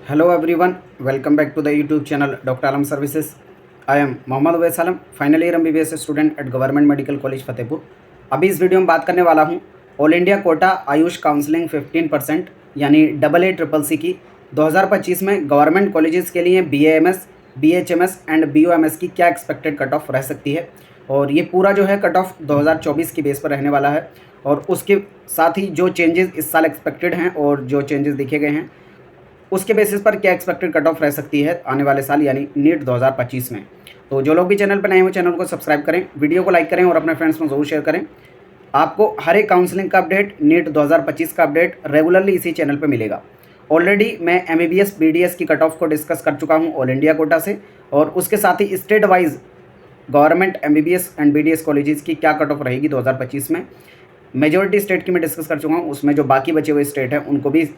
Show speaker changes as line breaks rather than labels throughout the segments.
Hello everyone, welcome back to the YouTube channel Dr. Alam Services. I am Mohammad Awais Alam, final year MBBS student at government medical college Fatehpur. अभी इस video में बात करने वाला हूँ all India quota AYUSH counselling 15% यानी AA CCC की 2025 में गवर्नमेंट कॉलेजेस के लिए BAMS, BHMS एंड BOMS की क्या एक्सपेक्टेड कट ऑफ रह सकती है। और ये पूरा जो है कट ऑफ 2024 की बेस पर रहने वाला है और उसके साथ ही जो चेंजेस इस साल एक्सपेक्टेड हैं और जो चेंजेस देखे गए हैं उसके बेसिस पर क्या एक्सपेक्टेड कट ऑफ रह सकती है आने वाले साल यानी नीट 2025 में। तो जो लोग भी चैनल पर नए हो चैनल को सब्सक्राइब करें, वीडियो को लाइक करें और अपने फ्रेंड्स में ज़रूर शेयर करें। आपको हर एक काउंसलिंग का अपडेट, नीट 2025 का अपडेट रेगुलरली इसी चैनल पर मिलेगा। ऑलरेडी मैं MBBS BDS की कट ऑफ को डिस्कस कर चुका हूँ ऑल इंडिया कोटा से, और उसके साथ ही state wise government MBBS and BDS colleges की क्या कट ऑफ रहेगी 2025 में। मेजॉरिटी स्टेट की मैं डिस्कस कर चुका हूँ, उसमें जो बाकी बचे हुए स्टेट हैं उनको भी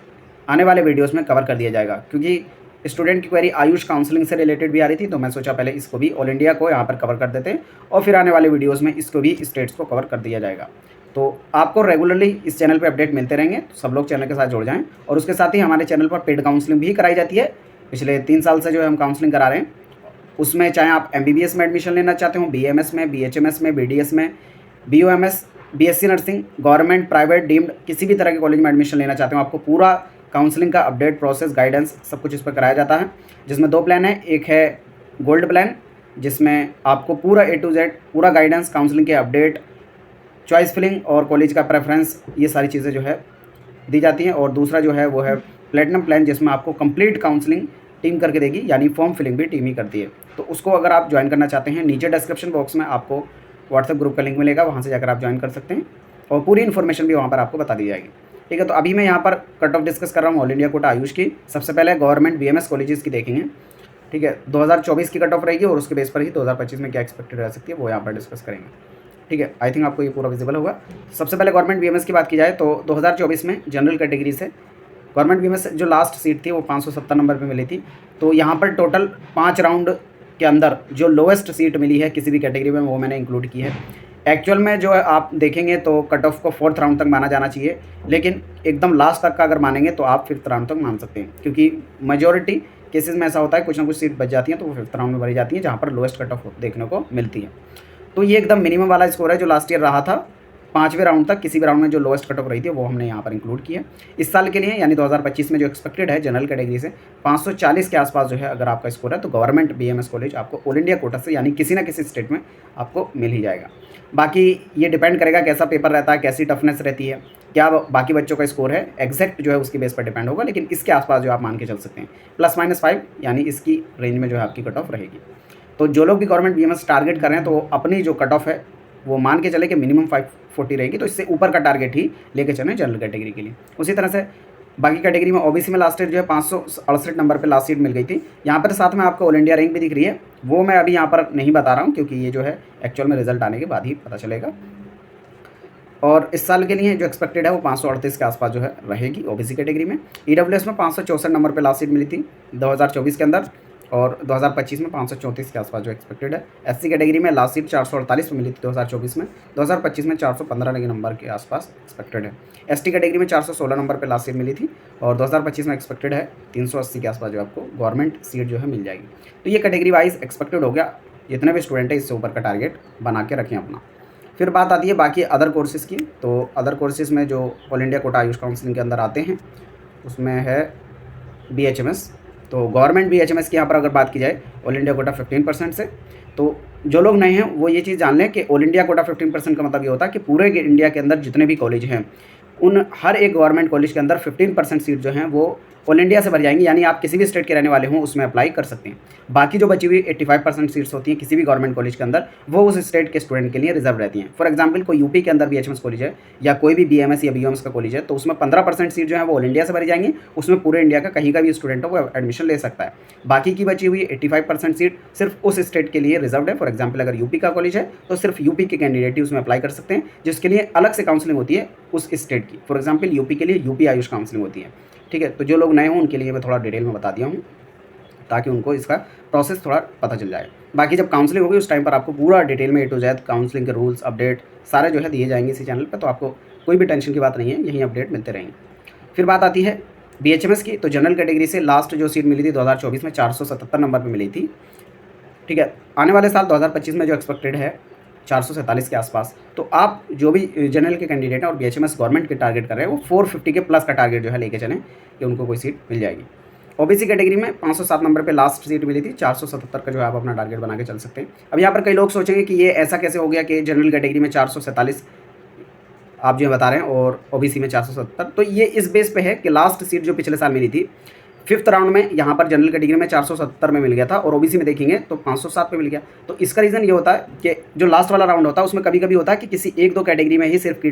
आने वाले वीडियोस में कवर कर दिया जाएगा। क्योंकि स्टूडेंट की क्वेरी आयुष काउंसलिंग से रिलेटेड भी आ रही थी, तो मैं सोचा पहले इसको भी ऑल इंडिया को यहाँ पर कवर कर देते हैं और फिर आने वाले वीडियोस में इसको भी स्टेट्स को कवर कर दिया जाएगा। तो आपको रेगुलरली इस चैनल पे अपडेट मिलते रहेंगे, तो सब लोग चैनल के साथ जुड़ जाएँ। और उसके साथ ही हमारे चैनल पर पेड काउंसलिंग भी कराई जाती है। पिछले 3 साल से जो है हम काउंसलिंग करा रहे हैं, उसमें चाहे आप MBBS में एडमिशन लेना चाहते हो, BAMS में, BHMS में, BDS में, BOMS, BSc nursing, government, private, deemed किसी भी तरह के कॉलेज में एडमिशन लेना चाहते हो, आपको पूरा काउंसलिंग का अपडेट, प्रोसेस, गाइडेंस सब कुछ इस पर कराया जाता है। जिसमें 2 प्लान है, एक है गोल्ड प्लान जिसमें आपको पूरा A to Z पूरा गाइडेंस, काउंसलिंग के अपडेट, चॉइस फिलिंग और कॉलेज का प्रेफरेंस, ये सारी चीज़ें जो है दी जाती हैं। और दूसरा जो है वो है प्लेटिनम प्लान जिसमें आपको कंप्लीट काउंसलिंग टीम करके देगी, यानी फॉर्म फिलिंग भी टीम ही करती है। तो उसको अगर आप ज्वाइन करना चाहते हैं, नीचे डिस्क्रिप्शन बॉक्स में आपको व्हाट्सएप ग्रुप का लिंक मिलेगा, वहाँ से जाकर आप ज्वाइन कर सकते हैं और पूरी इन्फॉर्मेशन भी वहाँ पर आपको बता दी जाएगी। ठीक है, तो अभी मैं यहाँ पर कट ऑफ डिस्कस कर रहा हूँ ऑल इंडिया कोटा आयुष की। सबसे पहले गवर्नमेंट BMS कॉलेजेस की देखेंगे। ठीक है, 2024 की कट ऑफ रहेगी और उसके बेस पर ही 2025 में क्या एक्सपेक्टेड रह सकती है वो यहाँ पर डिस्कस करेंगे। ठीक है, आई थिंक आपको ये पूरा विजिबल होगा। सबसे पहले गवर्नमेंट BMS की बात की जाए तो 2024 में जनरल कैटेगरी से गवर्नमेंट BMS जो लास्ट सीट थी वो 570 नंबर पर मिली थी। तो यहाँ पर टोटल 5 राउंड के अंदर जो लोएस्ट सीट मिली है किसी भी कैटेगरी में वो मैंने इंक्लूड की है। एक्चुअल में जो है आप देखेंगे तो कट ऑफ को 4th राउंड तक माना जाना चाहिए, लेकिन एकदम लास्ट तक का अगर मानेंगे तो आप 5th राउंड तक मान सकते हैं। क्योंकि मेजॉरिटी केसेस में ऐसा होता है, कुछ ना कुछ सीट बच जाती हैं तो वो 5th राउंड में भरी जाती हैं, जहाँ पर लोएस्ट कट ऑफ देखने को मिलती है। तो ये एकदम मिनिमम वाला स्कोर है जो लास्ट ईयर रहा था। 5वें राउंड तक किसी भी राउंड में जो लोएस्ट कट ऑफ रही थी वो हमने यहाँ पर इंक्लूड किया। इस साल के लिए यानी 2025 में जो एक्सपेक्टेड है जनरल कैटेगरी से 540 के आसपास जो है अगर आपका स्कोर है तो गवर्नमेंट BMS कॉलेज आपको ऑल इंडिया कोटा से यानी किसी ना किसी स्टेट में आपको मिल ही जाएगा। बाकी ये डिपेंड करेगा कैसा पेपर रहता है, कैसी टफनेस रहती है, क्या बाकी बच्चों का स्कोर है, एग्जैक्ट जो है उसकी बेस पर डिपेंड होगा, लेकिन इसके आसपास जो आप मान के चल सकते हैं ±5 यानी इसकी रेंज में जो है आपकी कट ऑफ रहेगी। तो जो लोग भी गवर्नमेंट BMS टारगेट कर रहे हैं तो अपनी जो कट ऑफ है वो मान के चले कि मिनिमम 540 रहेगी, तो इससे ऊपर का टारगेट ही लेके चलें जनरल कैटेगरी के लिए। उसी तरह से बाकी कैटेगरी में OBC में लास्ट ईयर जो है 568 नंबर पे लास्ट सीट मिल गई थी। यहाँ पर साथ में आपको ऑल इंडिया रैंक भी दिख रही है, वो मैं अभी यहाँ पर नहीं बता रहा हूँ क्योंकि ये जो है एक्चुअल में रिजल्ट आने के बाद ही पता चलेगा। और इस साल के लिए जो एक्सपेक्टेड है वो 538 के आसपास जो है रहेगी OBC कैटेगरी में। EWS में 564 नंबर पे लास्ट सीट मिली थी 2024 के अंदर, और 2025 में 534 के आसपास जो एक्सपेक्टेड है। SC कैटेगरी में लास्ट सीट 448 पे मिली थी 2024 में, 2025 में 415 के नंबर के आसपास एक्सपेक्टेड है। ST कैटेगरी में 416 नंबर पे लास्ट सीट मिली थी और 2025 में एक्सपेक्टेड है 380 के आसपास जो आपको गवर्नमेंट सीट जो है मिल जाएगी। तो ये कैटेगरी वाइज एक्सपेक्टेड हो गया, जितने भी स्टूडेंट है इससे ऊपर का टारगेट बना के रखें अपना। फिर बात आती है बाकी अदर कोर्सेज़ की। तो अदर कोर्सेज़ में जो all India quota AYUSH counselling के अंदर आते हैं उसमें है BHMS। तो गवर्नमेंट BHMS की यहाँ पर अगर बात की जाए ऑल इंडिया कोटा 15% से, तो जो लोग नए हैं वो ये चीज़ जान लें कि ऑल इंडिया कोटा 15% का मतलब ये होता है कि पूरे इंडिया के अंदर जितने भी कॉलेज हैं उन हर एक गवर्नमेंट कॉलेज के अंदर 15% सीट जो हैं वो ऑल इंडिया से भर जाएंगी, यानी आप किसी भी स्टेट के रहने वाले हों उसमें अप्लाई कर सकते हैं। बाकी जो बची हुई 85% सीट्स होती हैं किसी भी गवर्नमेंट कॉलेज के अंदर वो उस स्टेट के स्टूडेंट के लिए रिजर्व रहती हैं। फॉर एग्जांपल कोई यूपी के अंदर BHMS कॉलेज है या कोई भी BMS या BOMS का कॉलेज है तो उसमें 15% सीट जो है वो ऑल इंडिया से भरी जाएंगी, उसमें पूरे इंडिया का कहीं का भी स्टूडेंट हो वो एडमिशन ले सकता है। बाकी की बची हुई 85% सीट सिर्फ उस स्टेट के लिए रिजर्व है। फॉर एग्जाम्पल अगर यूपी का कॉलेज है तो सिर्फ यूपी के कैंडिडेट ही उसमें अप्लाई कर सकते हैं, जिसके लिए अलग से काउंसलिंग होती है उस स्टेट की। फॉर एग्जाम्पल यूपी के लिए यूपी आयुष काउंसलिंग होती है। ठीक है, तो जो लोग नए हों उनके लिए मैं थोड़ा डिटेल में बता दिया हूँ ताकि उनको इसका प्रोसेस थोड़ा पता चल जाए। बाकी जब काउंसलिंग होगी उस टाइम पर आपको पूरा डिटेल में A to Z काउंसलिंग के रूल्स अपडेट सारे जो है दिए जाएंगे इसी चैनल पर, तो आपको कोई भी टेंशन की बात नहीं है, यही अपडेट मिलते रहेंगे। फिर बात आती है बीएचएमएस की तो जनरल कैटेगरी से लास्ट जो सीट मिली थी 2024 में 477 नंबर पे मिली थी। ठीक है, आने वाले साल 2025 में जो एक्सपेक्टेड है 447 के आसपास। तो आप जो भी जनरल के कैंडिडेट हैं और बीएचएमएस गवर्नमेंट के टारगेट कर रहे हैं वो 450 के प्लस का टारगेट जो है लेके चलें कि उनको कोई सीट मिल जाएगी। ओबीसी कैटेगरी में 507 नंबर पे लास्ट सीट मिली थी, 477 का जो है आप अपना टारगेट बना के चल सकते हैं। अब यहाँ पर कई लोग सोचेंगे कि ये ऐसा कैसे हो गया कि जनरल कैटेगरी में 447 आप जो बता रहे हैं और ओबीसी में 470। तो ये इस बेस पे है कि लास्ट सीट जो पिछले साल मिली थी 5th राउंड में यहाँ पर जनरल कैटेगरी में 470 में मिल गया था और ओबीसी में देखेंगे तो 507 पे मिल गया। तो इसका रीज़न ये होता है कि जो लास्ट वाला राउंड होता है उसमें कभी कभी होता है कि किसी एक दो कैटेगरी में ही सिर्फ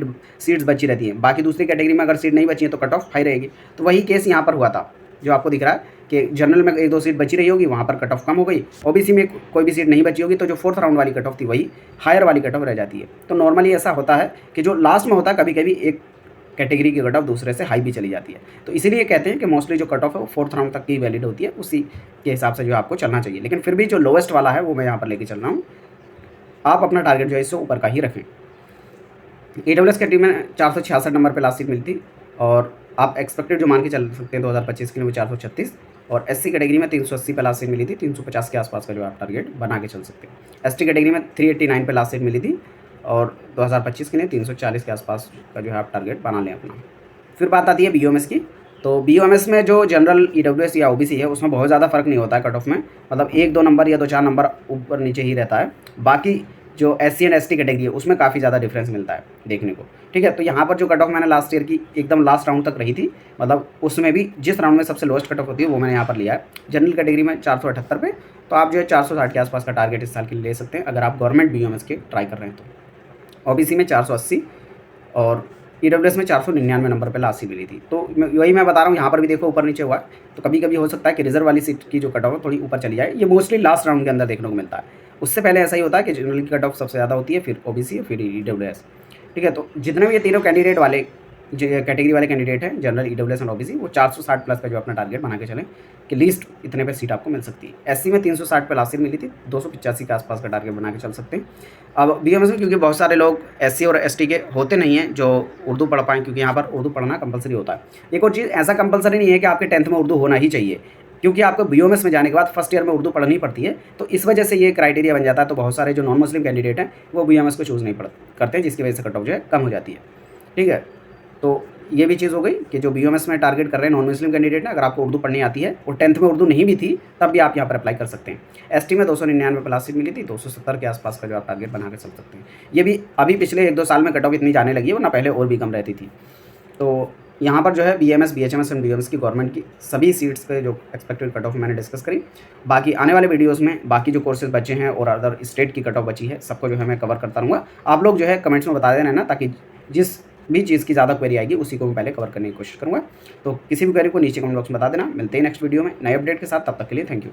सीट्स बची रहती हैं, बाकी दूसरी कैटेगरी में अगर सीट नहीं बची है तो कट ऑफ हाई रहेगी। तो वही केस यहाँ पर हुआ था जो आपको दिख रहा है कि जनरल में एक दो सीट बची रही होगी, वहाँ पर कट ऑफ कम हो गई। ओबीसी में कोई भी सीट नहीं बची होगी तो जो 4th राउंड वाली कट ऑफ थी वही हायर वाली कट ऑफ रह जाती है। तो नॉर्मली ऐसा होता है कि जो लास्ट में होता है कभी कभी एक कैटेगरी की कट ऑफ दूसरे से हाई भी चली जाती है। तो इसीलिए कहते हैं कि मोस्टली जो कट ऑफ है वो 4th राउंड तक की वैलिड होती है, उसी के हिसाब से जो आपको चलना चाहिए। लेकिन फिर भी जो लोवेस्ट वाला है वो मैं यहाँ पर लेके चल रहा हूँ, आप अपना टारगेट जो है इससे ऊपर का ही रखें। ईडब्ल्यूएस कैटेगरी में 466 नंबर पर लास्ट सीट मिलती और आप एक्सपेक्टेड जो मान के चल सकते हैं 2025 के लिए वो 436 और एससी कैटेगरी में 380 पे लास्ट सीट मिली थी, 350 के आसपास का जो आप टारगेट बना के चल सकते हैं। एसटी कैटेगरी में 389 पे लास्ट सीट मिली थी और 2025 के लिए 340 के आसपास का जो है आप टारगेट बना लें अपना। फिर बात आती है बीओएमएस की। तो बीओएमएस में जो जनरल ईडब्ल्यूएस या ओबीसी है उसमें बहुत ज़्यादा फर्क नहीं होता है कट ऑफ में, मतलब 1-2 नंबर या 2-4 नंबर ऊपर नीचे ही रहता है। बाकी जो एससी एंड एसटी कैटेगरी है उसमें काफ़ी ज़्यादा डिफरेंस मिलता है देखने को। ठीक है, तो यहाँ पर जो कट ऑफ मैंने लास्ट ईयर की एकदम लास्ट राउंड तक रही थी, मतलब उसमें भी जिस राउंड में सबसे लोएस्ट कट ऑफ होती है वो मैंने यहाँ पर लिया है जनरल कैटेगरी में 478 पे। तो आप जो है 460 के आसपास का टारगेट इस साल के लिए ले सकते हैं अगर आप गवर्नमेंट बीओएमएस के ट्राई कर रहे हैं तो। ओबीसी में 480 और ईडब्ल्यूएस में 499 नंबर पे लास्ट सीट मिली थी। तो वही मैं बता रहा हूँ, यहाँ पर भी देखो ऊपर नीचे हुआ है, तो कभी कभी हो सकता है कि रिजर्व वाली सीट की जो कट ऑफ है थोड़ी ऊपर चली जाए। ये मोस्टली लास्ट राउंड के अंदर देखने को मिलता है, उससे पहले ऐसा ही होता है कि जनरल की कट ऑफ सबसे ज़्यादा होती है, फिर ओबीसी फिर ईडब्ल्यूएस। ठीक है, तो जितने भी ये तीनों कैंडिडेट वाले जो कैटेगरी वाले कैंडिडेट हैं जनरल ईडब्ल्यूएस और ओबीसी वो 460 प्लस का जो अपना टारगेट बना के चलें कि लीस्ट इतने पे सीट आपको मिल सकती है। एससी में 360 पे लास्ट सीट मिली थी, 285 के आसपास का टारगेट बना के चल सकते हैं। अब बीएमएस में क्योंकि बहुत सारे लोग एससी और एसटी के होते नहीं हैं जो उर्दू पढ़ पाएँ, क्योंकि यहाँ पर उर्दू पढ़ना कंपलसरी होता है। एक और चीज़, ऐसा कंपलसरी नहीं है कि आपके 10th में उर्दू होना ही चाहिए, क्योंकि आपको बीओएमएस में जाने के बाद फर्स्ट ईयर में उर्दू पढ़नी पड़ती है, तो इस वजह से ये क्राइटेरिया बन जाता है। तो बहुत सारे जो नॉन मुस्लिम कैंडिडेट हैं वो बीओएमएस को चूज़ नहीं करते, जिसकी वजह से कट ऑफ जो है कम हो जाती है। ठीक है, तो ये भी चीज़ हो गई कि जो बीओएमएस में टारगेट कर रहे हैं नॉन मुस्लिम कैंडिडेट हैं, अगर आपको उर्दू पढ़नी आती है और 10th में उर्दू नहीं भी थी तब भी आप यहाँ पर अप्लाई कर सकते हैं। एसटी में 299 पे लास्ट सीट मिली थी, 270 के आसपास का जो आप टारगेट बना के चल सकते हैं। ये भी अभी पिछले 1-2 साल में कट ऑफ इतनी जाने लगी है, वरना पहले और भी कम रहती थी। तो यहाँ पर जो है बीएमएस, बीएचएमएस एंड बीओएमएस की गवर्नमेंट की सभी सीट्स पे जो एक्सपेक्टेड कट ऑफ मैंने डिस्कस करी। बाकी आने वाले वीडियोस में बाकी जो कोर्सेज बचे हैं और अदर स्टेट की कट ऑफ बची है सबको जो है मैं कवर करता रहूँगा। आप लोग जो है कमेंट्स में बता देना ना, ताकि जिस भी चीज़ की ज़्यादा क्वेरी आएगी उसी को मैं पहले कवर करने की कोशिश करूँगा। तो किसी भी क्वेरी को नीचे कमेंट बॉक्स में बता देना। मिलते हैं नेक्स्ट वीडियो में नए अपडेट के साथ, तब तक के लिए थैंक यू।